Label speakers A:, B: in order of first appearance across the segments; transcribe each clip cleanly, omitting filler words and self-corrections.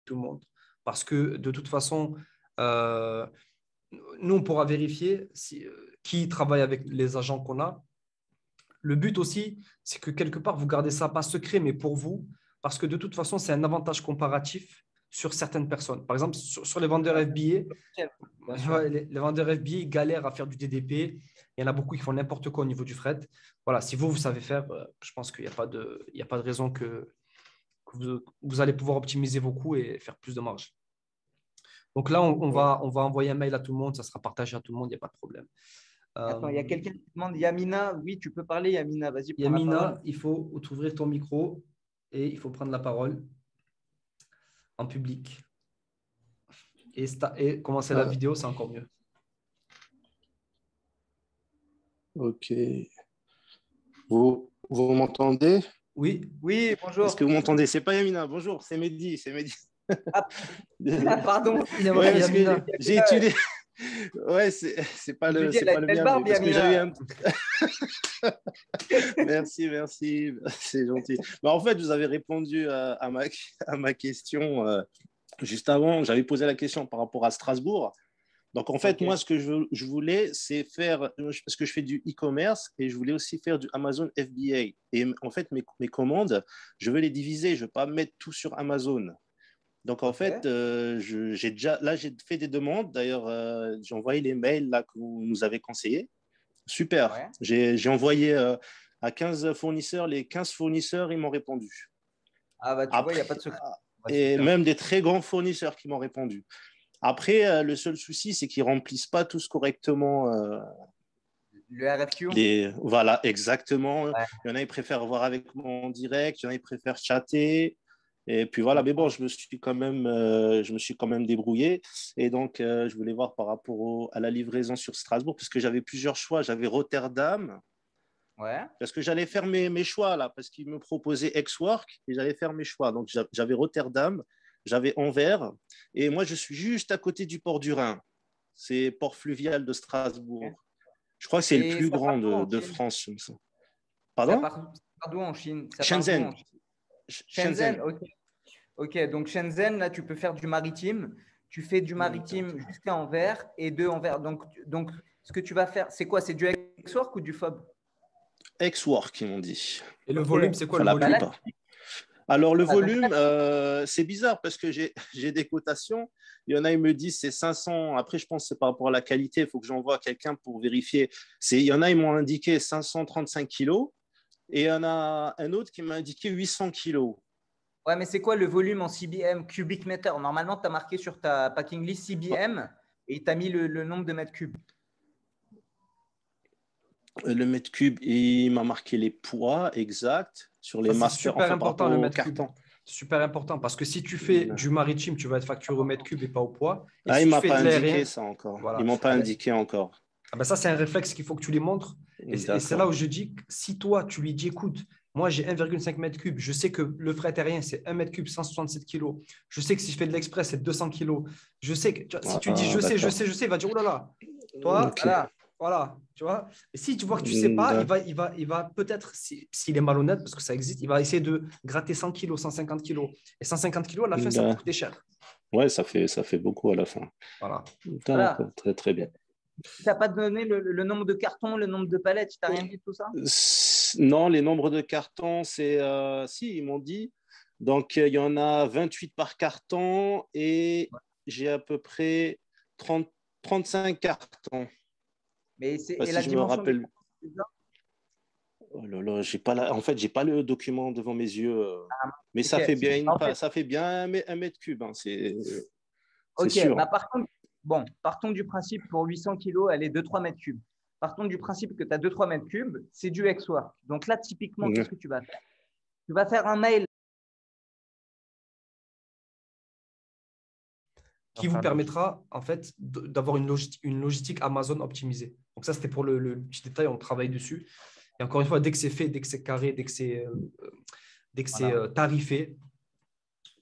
A: tout le monde. Parce que de toute façon, euh, nous, on pourra vérifier qui travaille avec les agents qu'on a. Le but aussi, c'est que quelque part, vous gardez ça pas secret, mais pour vous, parce que de toute façon, c'est un avantage comparatif sur certaines personnes. Par exemple, sur les vendeurs
B: Bien
A: FBA,
B: sûr.
A: ouais, les vendeurs FBA galèrent à faire du DDP. Il y en a beaucoup qui font n'importe quoi au niveau du fret. Voilà, si vous savez faire, je pense qu'il n'y a pas de, il y a pas de raison que vous allez pouvoir optimiser vos coûts et faire plus de marge. Donc là, on va envoyer un mail à tout le monde, ça sera partagé à tout le monde, il n'y a pas de problème.
B: Attends, il y a
A: Euh,
B: quelqu'un qui demande, Yamina, oui, tu peux parler, Yamina, vas-y, prends la
A: Yamina,
B: parole.
A: il faut ouvrir ton micro et il faut prendre la parole en public. Et commencer la
C: Ah,
A: vidéo, c'est encore mieux.
C: ok. Vous m'entendez?
A: Oui,
B: Oui,
C: Est-ce que
B: bonjour.
C: vous m'entendez? C'est pas Yamina. Bonjour, c'est Mehdi. C'est Mehdi.
B: Ah, pardon.
A: il a
C: Ouais,
A: marqué
C: parce que
A: Yamina.
C: j'ai étudié. Ouais, c'est pas
B: Je me
C: le,
B: dis,
C: c'est
B: elle a
C: pas
B: une
C: le
B: belle
C: mien, mais
B: barbe,
C: parce que j'avais
B: Yamina.
C: un. Merci, c'est gentil. Bah, en fait, vous avez répondu à ma question juste avant. J'avais posé la question par rapport à Strasbourg. Donc, en fait,
B: Ok,
C: moi, ce que je voulais, c'est faire, parce que je fais du e-commerce et je voulais aussi faire du Amazon FBA. Et en fait, mes commandes, je veux les diviser. Je ne veux pas mettre tout sur Amazon. Donc, en fait,
B: ok.
C: j'ai fait des demandes. D'ailleurs, j'ai envoyé les mails là, que vous nous avez conseillés. Super.
B: Ouais.
C: J'ai envoyé à 15 fournisseurs. Les 15 fournisseurs, ils m'ont répondu.
B: Ah bah tu vois, il n'y a pas
C: Après,
B: de secret. Ouais,
C: et
B: super.
C: même des très grands fournisseurs qui m'ont répondu. Après, le seul souci, c'est qu'ils ne remplissent pas tous correctement
B: Le RFQ?
C: Voilà, exactement.
B: Ouais.
C: Il y en a, ils préfèrent voir avec moi en direct. Il y en a, ils préfèrent chatter. Et puis
B: Je
C: voilà, mais bon,
B: comprends.
C: je me suis quand même débrouillé. Et donc, je voulais voir par rapport à la livraison sur Strasbourg, parce que j'avais plusieurs choix. J'avais Rotterdam,
B: Ouais.
C: parce que j'allais faire mes choix là, parce qu'ils me proposaient Ex-Work et j'allais faire mes choix. Donc, j'avais Rotterdam, j'avais Anvers, et moi, je suis juste à côté du port du Rhin. C'est port fluvial de
B: Ok.
C: Strasbourg. Je crois que c'est le
B: Et
C: plus
B: ça part
C: grand
B: d'où en
C: de
B: Chine?
C: France. Pardon?
B: Ça part d'où en Chine? Ça part d'où en
C: Shenzhen.
B: Chine? Shenzhen,
C: Shenzhen.
B: ok. Ok, donc Shenzhen, là, tu peux faire du maritime. Tu fais du maritime jusqu'à Anvers et de Anvers. Donc, ce que tu vas faire, c'est quoi? C'est du X-Work ou du FOB?
C: Ex-Work, ils m'ont dit.
A: Et le
B: Ok.
A: volume, c'est quoi
C: Enfin,
A: le
C: la
B: Bah là,
A: volume?
C: plupart. Alors, le
B: voilà, donc là,
C: volume, c'est bizarre parce que j'ai des cotations. Il y en a, ils me disent c'est 500. Après, je pense que c'est par rapport à la qualité. Il faut que j'envoie quelqu'un pour vérifier. Il y en a, ils m'ont indiqué 535 kilos. Et il y en a un autre qui m'a indiqué 800 kilos.
B: ouais, mais c'est quoi le volume en CBM, cubic meter? Normalement, tu as marqué sur ta packing list CBM et tu as mis le nombre de mètres cubes.
C: Le mètre cube, il m'a marqué les poids exacts sur les
A: Ça, c'est
C: masters,
A: super
C: enfin par
A: important,
C: rapport
A: le
C: au
A: mètre cube.
C: carton.
A: C'est super important parce que si tu fais du maritime, tu vas être facturé au mètre cube et pas au poids. Et
C: Ah, il
A: si
C: ne
A: tu
C: m'a
A: fais
C: pas
A: de
C: indiqué
A: l'aérien,
C: ça encore. Ils
A: voilà.
C: ne m'ont pas
A: Ah ben,
C: indiqué encore.
A: ah ben ça, c'est un réflexe qu'il faut que tu lui montres. Et c'est là
C: D'accord.
A: où je dis que si toi, tu lui dis, écoute, moi, j'ai 1,5 mètre cube. Je sais que le fret aérien, c'est 1 mètre cube, 167 kilos. Je sais que si je fais de l'express, c'est 200 kilos. Je sais que si tu dis,
C: Ah, d'accord.
A: je sais, il va dire, oh là là, toi,
C: Ok.
A: voilà, tu vois. Et si tu vois que tu sais pas, il va peut-être, s'il est malhonnête, parce que ça existe, il va essayer de gratter 100 kilos, 150 kilos. Et 150 kilos, à la fin, ça peut
C: D'ac-
A: coûter cher.
C: Ouais, ça fait beaucoup à la fin.
A: Voilà.
B: Voilà.
C: D'accord, très très bien.
B: Tu n'as pas donné le nombre de cartons, le nombre de palettes, tu n'as rien dit de tout ça?
C: Non, les nombres de cartons, c'est. Si, ils m'ont dit. Donc, il y en a 28 par carton et j'ai à peu près 30, 35 cartons.
B: Mais
C: Enfin,
B: et
C: si
B: la
C: je me
B: dimension des
C: rappelle.
B: cartons, c'est ça?
C: Oh là là, en fait, j'ai pas le document devant mes yeux. Mais
B: Ok. En fait,
C: ça fait bien un mètre cube, hein, c'est
B: ok.
C: sûr.
B: Bah, par contre, bon, partons du principe pour 800 kilos, elle est 2-3 mètres cubes. Partons du principe que tu as 2-3 mètres cubes, c'est du X-Work. Donc là, typiquement, qu'est-ce que tu vas faire? Tu vas faire un mail.
A: Qui vous permettra en fait d'avoir une logistique Amazon optimisée. Donc ça, c'était pour le petit détail, on travaille dessus. Et encore une fois, dès que c'est fait, dès que c'est carré, dès que c'est
B: Voilà.
A: tarifé,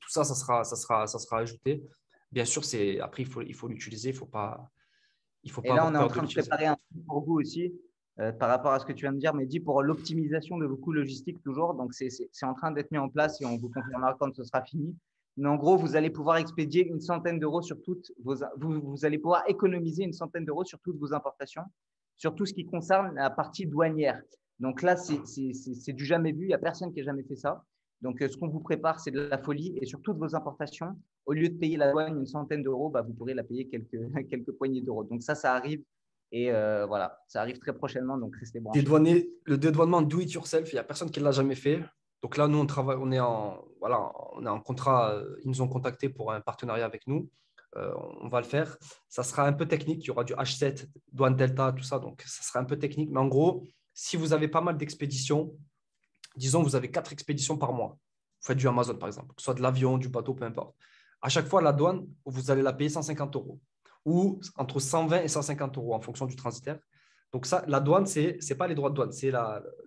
A: tout ça, ça sera ajouté. Bien sûr, après, il faut l'utiliser, il faut
B: Et
A: pas
B: là,
A: avoir
B: on est en
A: peur de
B: train de
A: l'utiliser.
B: préparer un truc pour vous aussi, par rapport à ce que tu viens de dire, Mehdi, pour l'optimisation de vos coûts logistiques toujours. Donc, c'est en train d'être mis en place et on vous confirmera quand ce sera fini. Mais en gros, vous allez pouvoir expédier une centaine d'euros sur toutes vous allez pouvoir économiser une centaine d'euros sur toutes vos importations, sur tout ce qui concerne la partie douanière. Donc là, c'est du jamais vu. Il n'y a personne qui a jamais fait ça. Donc, ce qu'on vous prépare, c'est de la folie. Et sur toutes vos importations, au lieu de payer la douane une centaine d'euros, bah, vous pourrez la payer quelques poignées d'euros. Donc ça arrive. Et voilà, ça arrive très prochainement. Donc, restez branchés.
A: Le dédouanement do it yourself, il n'y a personne qui ne l'a jamais fait. Donc là, nous, on travaille, on est en contrat. Ils nous ont contacté pour un partenariat avec nous. On va le faire. Ça sera un peu technique. Il y aura du H7, douane Delta, tout ça. Donc, ça sera un peu technique. Mais en gros, si vous avez pas mal d'expéditions, disons, vous avez 4 expéditions par mois. Vous faites du Amazon, par exemple, que ce soit de l'avion, du bateau, peu importe. À chaque fois, la douane, vous allez la payer 150 euros ou entre 120 et 150 euros en fonction du transitaire. Donc, ça, la douane, ce n'est pas les droits de douane, c'est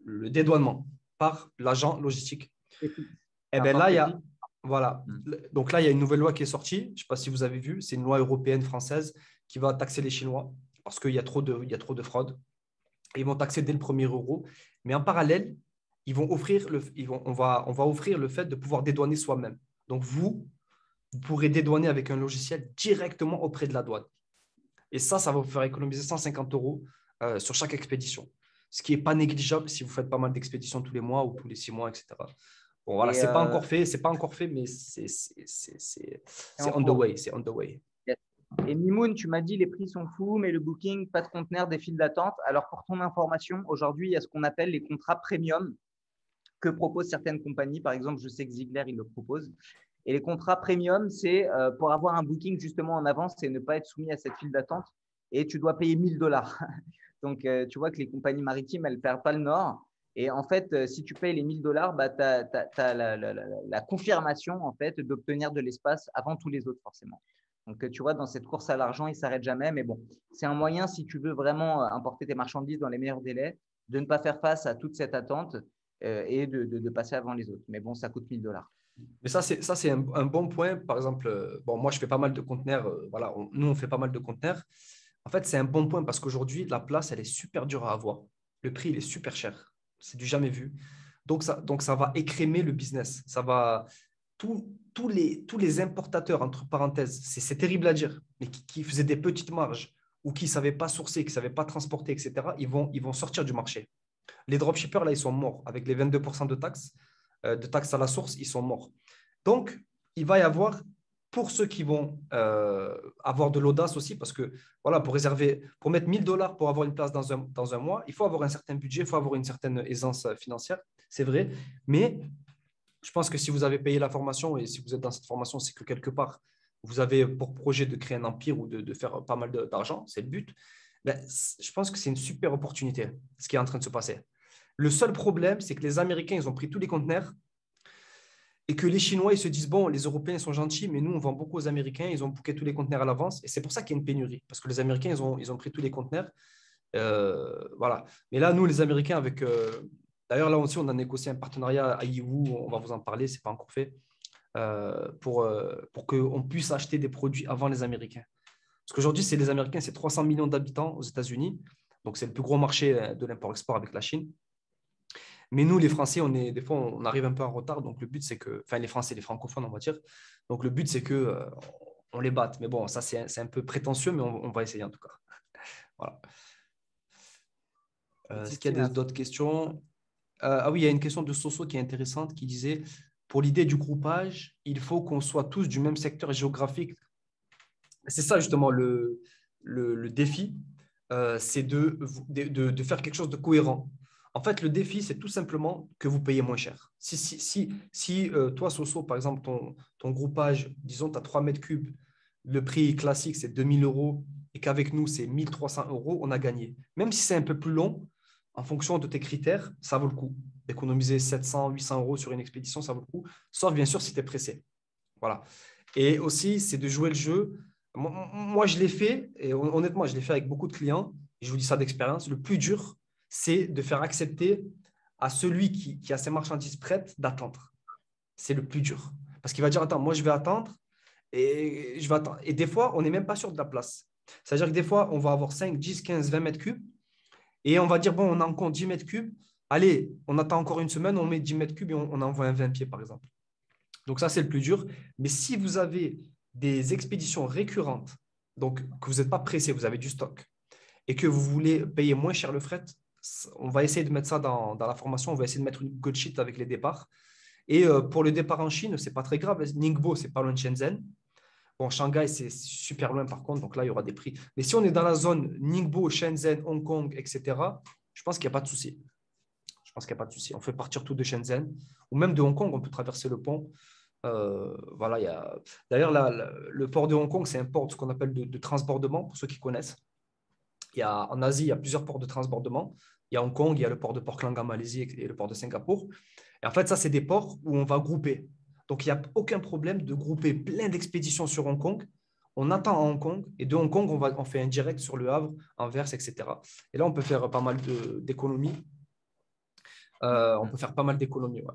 A: le dédouanement par l'agent logistique. Et bien là, il y a, voilà. Donc là, il y a une nouvelle loi qui est sortie. Je ne sais pas si vous avez vu, c'est une loi européenne française qui va taxer les Chinois parce qu'il y a trop de fraude. Et ils vont taxer dès le premier euro. Mais en parallèle, on va offrir le fait de pouvoir dédouaner soi-même. Donc, vous pourrez dédouaner avec un logiciel directement auprès de la douane. Et ça va vous faire économiser 150 euros sur chaque expédition. Ce qui n'est pas négligeable si vous faites pas mal d'expéditions tous les mois ou tous les 6 mois, etc. Bon, voilà, c'est pas encore fait, mais c'est on the way. C'est on the way.
B: Et Mimoun, tu m'as dit les prix sont fous, mais le booking, pas de conteneur, des files d'attente. Alors, pour ton information, aujourd'hui, il y a ce qu'on appelle les contrats premium que proposent certaines compagnies. Par exemple, je sais que Ziegler, il le propose. Et les contrats premium, c'est pour avoir un booking justement en avance et ne pas être soumis à cette file d'attente. Et tu dois payer 1 000 $. Donc, tu vois que les compagnies maritimes, elles ne perdent pas le nord. Et en fait, si tu payes les 1 000 $, bah, tu as la confirmation en fait, d'obtenir de l'espace avant tous les autres, forcément. Donc, tu vois, dans cette course à l'argent, il ne s'arrête jamais. Mais bon, c'est un moyen, si tu veux vraiment importer tes marchandises dans les meilleurs délais, de ne pas faire face à toute cette attente et de passer avant les autres. Mais bon, ça coûte 1 000 $.
A: Mais ça, c'est un bon point. Par exemple, bon, moi, je fais pas mal de conteneurs. Voilà, nous, on fait pas mal de conteneurs. En fait, c'est un bon point parce qu'aujourd'hui, la place, elle est super dure à avoir. Le prix, il est super cher. C'est du jamais vu. Donc, ça va écrémer le business. Ça va… Tous les importateurs, entre parenthèses, c'est terrible à dire, mais qui faisaient des petites marges ou qui ne savaient pas sourcer, qui ne savaient pas transporter, etc., ils vont sortir du marché. Les dropshippers, là, ils sont morts. Avec les 22% de taxes à la source, ils sont morts. Donc, il va y avoir, pour ceux qui vont avoir de l'audace aussi, parce que voilà, pour mettre 1 000 $ pour avoir une place dans un mois, il faut avoir un certain budget, il faut avoir une certaine aisance financière, c'est vrai, mais je pense que si vous avez payé la formation et si vous êtes dans cette formation, c'est que quelque part, vous avez pour projet de créer un empire ou de faire pas mal d'argent, c'est le but. Ben, je pense que c'est une super opportunité, ce qui est en train de se passer. Le seul problème, c'est que les Américains, ils ont pris tous les conteneurs et que les Chinois, ils se disent, bon, les Européens sont gentils, mais nous, on vend beaucoup aux Américains, ils ont booké tous les conteneurs à l'avance. Et c'est pour ça qu'il y a une pénurie, parce que les Américains, ils ont pris tous les conteneurs. Voilà. Mais là, nous, les Américains, d'ailleurs, là aussi, on a négocié un partenariat à Yiwu, on va vous en parler, ce n'est pas encore fait, pour qu'on puisse acheter des produits avant les Américains. Parce qu'aujourd'hui, les Américains, c'est 300 millions d'habitants aux États-Unis, donc c'est le plus gros marché de l'import-export avec la Chine. Mais nous, les Français, des fois, on arrive un peu en retard, donc le but, c'est que, enfin, les Français, les francophones, on va dire, donc le but, c'est qu'on les batte. Mais bon, ça, c'est un peu prétentieux, mais on va essayer en tout cas. Voilà. Est-ce qu'il y a d'autres questions? Ah oui, il y a une question de Soso qui est intéressante qui disait pour l'idée du groupage, il faut qu'on soit tous du même secteur géographique. C'est ça justement le défi, c'est de faire quelque chose de cohérent. En fait, le défi, c'est tout simplement que vous payez moins cher. Si toi, Soso, par exemple, ton groupage, disons, tu as 3 mètres cubes, le prix classique, c'est 2 000 € et qu'avec nous, c'est 1 300 €, on a gagné. Même si c'est un peu plus long, en fonction de tes critères, ça vaut le coup. D'économiser 700, 800 € sur une expédition, ça vaut le coup. Sauf bien sûr si tu es pressé. Voilà. Et aussi, c'est de jouer le jeu. Moi, je l'ai fait, et honnêtement, je l'ai fait avec beaucoup de clients. Et je vous dis ça d'expérience. Le plus dur, c'est de faire accepter à celui qui a ses marchandises prêtes d'attendre. C'est le plus dur. Parce qu'il va dire, attends, moi, je vais attendre. Et des fois, on n'est même pas sûr de la place. C'est-à-dire que des fois, on va avoir 5, 10, 15, 20 mètres cubes. Et on va dire, bon, on a encore 10 mètres cubes. Allez, on attend encore une semaine, on met 10 mètres cubes et on envoie un 20 pieds, par exemple. Donc ça, c'est le plus dur. Mais si vous avez des expéditions récurrentes, donc que vous n'êtes pas pressé, vous avez du stock, et que vous voulez payer moins cher le fret, on va essayer de mettre ça dans la formation, on va essayer de mettre une Google Sheet avec les départs. Et pour le départ en Chine, ce n'est pas très grave. Ningbo, c'est pas loin de Shenzhen. Bon, Shanghai, c'est super loin par contre, donc là, il y aura des prix. Mais si on est dans la zone Ningbo, Shenzhen, Hong Kong, etc., je pense qu'il n'y a pas de souci. Je pense qu'il n'y a pas de souci. On fait partir tout de Shenzhen, ou même de Hong Kong, on peut traverser le pont. Voilà, il y a... D'ailleurs, le port de Hong Kong, c'est un port ce qu'on appelle de transbordement, pour ceux qui connaissent. En Asie, il y a plusieurs ports de transbordement. Il y a Hong Kong, il y a le port de Port Klang en Malaisie et le port de Singapour. Et en fait, ça, c'est des ports où on va grouper. Donc, il n'y a aucun problème de grouper plein d'expéditions sur Hong Kong. On attend à Hong Kong et de Hong Kong, on fait un direct sur Le Havre, Anvers, etc. Et là, on peut faire pas mal d'économies. On peut faire pas mal d'économies. Ouais.